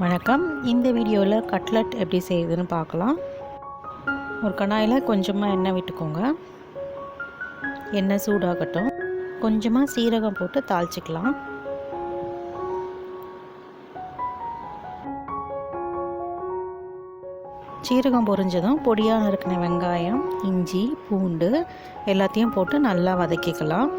வணக்கம். இந்த வீடியோவில் கட்லட் எப்படி செய்யுதுன்னு பார்க்கலாம். ஒரு கடாயில் கொஞ்சமாக எண்ணெய் விட்டுக்கோங்க. எண்ணெய் சூடாகட்டும். கொஞ்சமாக சீரகம் போட்டு தாளிச்சிக்கலாம். சீரகம் பொரிஞ்சதும் பொடியாக நறுக்கின வெங்காயம், இஞ்சி, பூண்டு எல்லாத்தையும் போட்டு நல்லா வதக்கிக்கலாம்.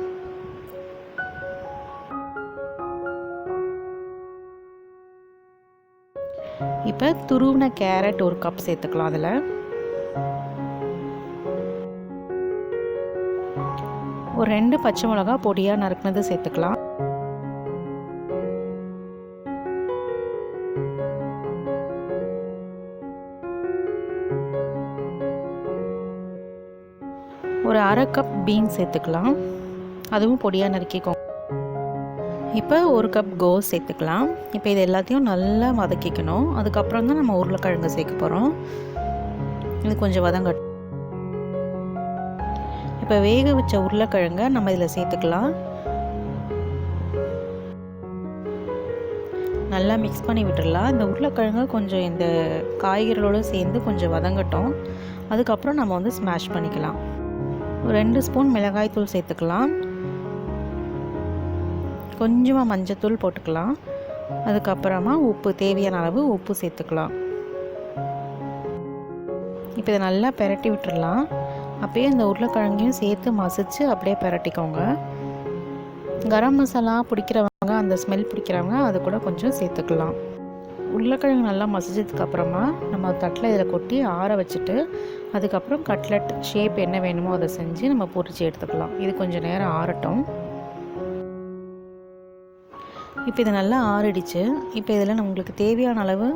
இப்போ துருவின கேரட் ஒரு கப் சேர்த்துக்கலாம். அதில் ஒரு 2 பச்சை மிளகா பொடியாக நறுக்கினது சேர்த்துக்கலாம். ஒரு அரை கப் பீன்ஸ் சேர்த்துக்கலாம். அதுவும் பொடியாக நறுக்கிக்கோங்க. இப்போ ஒரு கப் கோஸ் சேர்த்துக்கலாம். இப்போ இது எல்லாத்தையும் நல்லா வதக்கிக்கணும். அதுக்கப்புறம் தான் நம்ம உருளைக்கிழங்கு சேர்க்க போகிறோம். இது கொஞ்சம் வதங்கட்டும். இப்போ வேக வச்ச உருளைக்கிழங்கை நம்ம இதில் சேர்த்துக்கலாம். நல்லா மிக்ஸ் பண்ணி விட்டுடலாம். இந்த உருளைக்கிழங்கு கொஞ்சம் இந்த காய்கறிகளோடு சேர்ந்து கொஞ்சம் வதங்கட்டும். அதுக்கப்புறம் நம்ம வந்து ஸ்மாஷ் பண்ணிக்கலாம். ஒரு 2 ஸ்பூன் மிளகாய் தூள் சேர்த்துக்கலாம். கொஞ்சமாக மஞ்சத்தூள் போட்டுக்கலாம். அதுக்கப்புறமா உப்பு, தேவையான அளவு உப்பு சேர்த்துக்கலாம். இப்போ இதை நல்லா பெரட்டி விட்டுடலாம். அப்படியே இந்த உருளைக்கிழங்கையும் சேர்த்து மசிச்சு அப்படியே பெரட்டிக்கோங்க. கரம் மசாலா பிடிக்கிறவங்க, அந்த ஸ்மெல் பிடிக்கிறவங்க அது கூட கொஞ்சம் சேர்த்துக்கலாம். உருளைக்கிழங்கு நல்லா மசிச்சதுக்கப்புறமா நம்ம தட்டில் இதில் கொட்டி ஆற வச்சுட்டு அதுக்கப்புறம் கட்லெட் ஷேப் என்ன வேணுமோ அதை செஞ்சு நம்ம பொரிச்சு எடுத்துக்கலாம். இது கொஞ்சம் நேரம் ஆறட்டும். இப்போ இது நல்லா ஆறிடுச்சு. இப்போ இதில் உங்களுக்கு தேவையான அளவு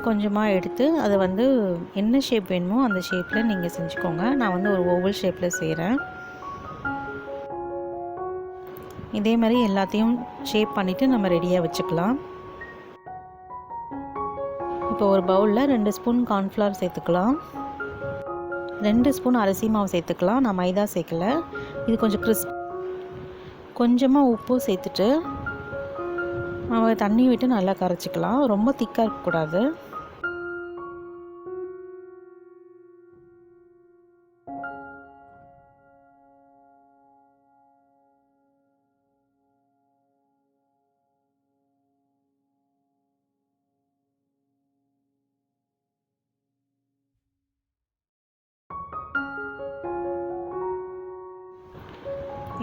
கொஞ்சமாக எடுத்து அதை வந்து என்ன ஷேப் வேணுமோ அந்த ஷேப்பில் நீங்கள் செஞ்சுக்கோங்க. நான் வந்து ஒரு ஓவல் ஷேப்பில் செய்கிறேன். இதே மாதிரி எல்லாத்தையும் ஷேப் பண்ணிவிட்டு நம்ம ரெடியாக வச்சுக்கலாம். இப்போ ஒரு பவுலில் 2 ஸ்பூன் கார்ன்ஃப்ளவர் சேர்த்துக்கலாம். 2 ஸ்பூன் அரிசி மாவு சேர்த்துக்கலாம். நான் மைதா சேர்க்கல. இது கொஞ்சம் கிறிஸ்ப். கொஞ்சமாக உப்பு சேர்த்துட்டு நம்ம தண்ணி விட்டு நல்லா கரைச்சிக்கலாம். ரொம்ப திக்காக இருக்கக்கூடாது.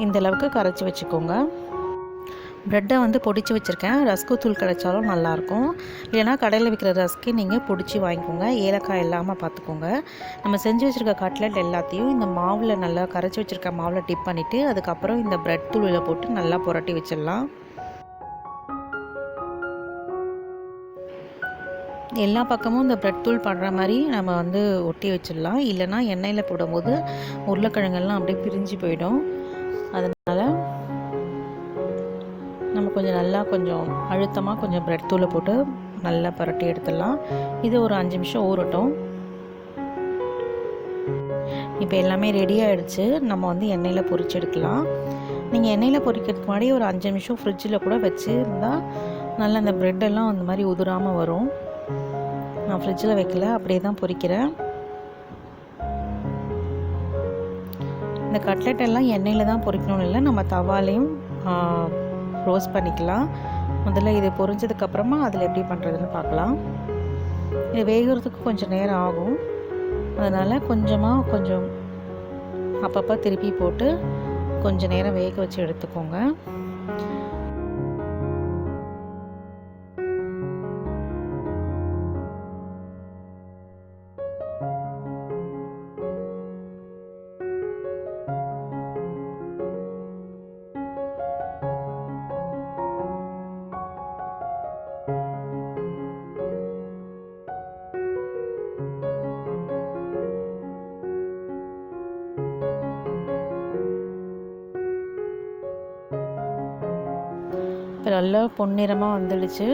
இந்த அளவுக்கு கரைச்சி வச்சுக்கோங்க. ப்ரெட்டை வந்து பொடிச்சு வச்சுருக்கேன். ரஸ்க்கு தூள் கிடைச்சாலும் நல்லாயிருக்கும். இல்லைனா கடையில் விற்கிற ரஸ்க்கு நீங்கள் பொடிச்சு வாங்கிக்கோங்க. ஏலக்காய் இல்லாமல் பார்த்துக்கோங்க. நம்ம செஞ்சு வச்சுருக்க கட்லெட் எல்லாத்தையும் இந்த மாவில் நல்லா கரைச்சி வச்சுருக்க மாவில் டிப் பண்ணிவிட்டு அதுக்கப்புறம் இந்த ப்ரெட் தூளில் போட்டு நல்லா புரட்டி வச்சிடலாம். எல்லா பக்கமும் இந்த ப்ரெட் தூள் பண்ணுற மாதிரி நம்ம வந்து ஒட்டி வச்சிடலாம். இல்லைனா எண்ணெயில் போடும்போது உருளைக்கிழங்கெல்லாம் அப்படியே பிரிஞ்சு போயிடும். அதனால் நம்ம கொஞ்சம் அழுத்தமாக கொஞ்சம் ப்ரெட் தூளை போட்டு நல்லா பரட்டி எடுத்துடலாம். இது ஒரு 5 நிமிஷம் ஊறட்டும். இப்போ எல்லாமே ரெடி ஆகிடுச்சு. நம்ம வந்து எண்ணெயில் பொரிச்சு எடுக்கலாம். நீங்கள் எண்ணெயில் பொரிக்கிறதுக்கு முன்னாடி ஒரு 5 நிமிஷம் ஃப்ரிட்ஜில் கூட வச்சு இருந்தால் நல்லா இந்த ப்ரெட்டெல்லாம் அந்த மாதிரி உதிராமல் வரும். நான் ஃப்ரிட்ஜில் வைக்கல, அப்படியே தான் பொரிக்கிறேன். இந்த கட்லெட் எல்லாம் எண்ணெயில் தான் பொரிக்கணும்னு இல்லை, நம்ம தவாலையும் ரோஸ்ட் பண்ணிக்கலாம். முதல்ல இது பொரிஞ்சதுக்கப்புறமா அதில் எப்படி பண்ணுறதுன்னு பார்க்கலாம். இது வேகிறதுக்கு கொஞ்சம் நேரம் ஆகும். அதனால் கொஞ்சம் அப்பப்போ திருப்பி போட்டு கொஞ்சம் நேரம் வேக வச்சு எடுத்துக்கோங்க. இப்போ நல்லா பொன்னிறமாக வந்துடுச்சு.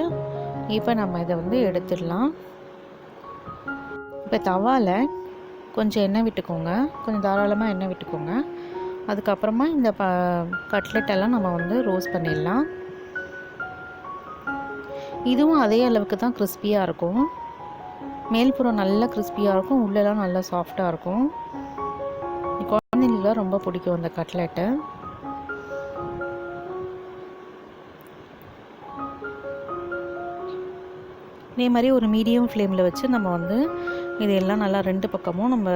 இப்போ நம்ம இதை வந்து எடுத்துடலாம். இப்போ தவாவில் கொஞ்சம் எண்ணெய் விட்டுக்கோங்க. கொஞ்சம் தாராளமாக எண்ணெய் விட்டுக்கோங்க. அதுக்கப்புறமா இந்த கட்லெட்டெல்லாம் நம்ம வந்து ரோஸ்ட் பண்ணிடலாம். இதுவும் அதே அளவுக்கு தான் கிறிஸ்பியாக இருக்கும். மேல்புறம் நல்லா கிறிஸ்பியாக இருக்கும், உள்ளெல்லாம் நல்லா சாஃப்டாக இருக்கும். குழந்தைங்களுக்குலாம் ரொம்ப பிடிக்கும் இந்த கட்லெட்டு. இதே மாதிரி ஒரு மீடியம் ஃப்ளேமில் வச்சு நம்ம வந்து இதையெல்லாம் நல்லா 2 பக்கமும் நம்ம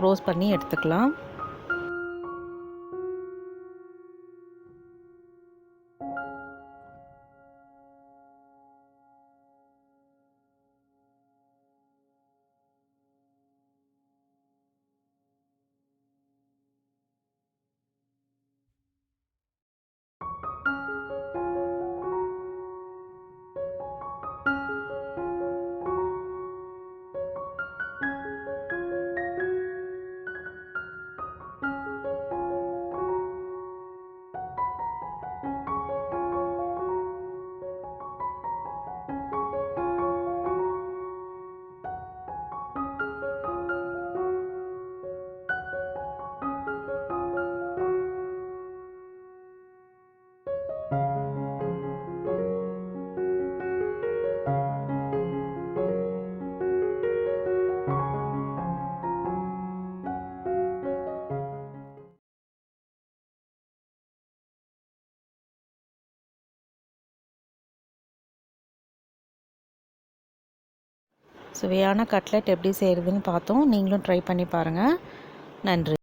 ரோஸ்ட் பண்ணி எடுத்துக்கலாம். சுவையான கட்லெட் எப்படி செய்கிறதுன்னு பார்த்தோம். நீங்களும் ட்ரை பண்ணி பாருங்கள். நன்றி.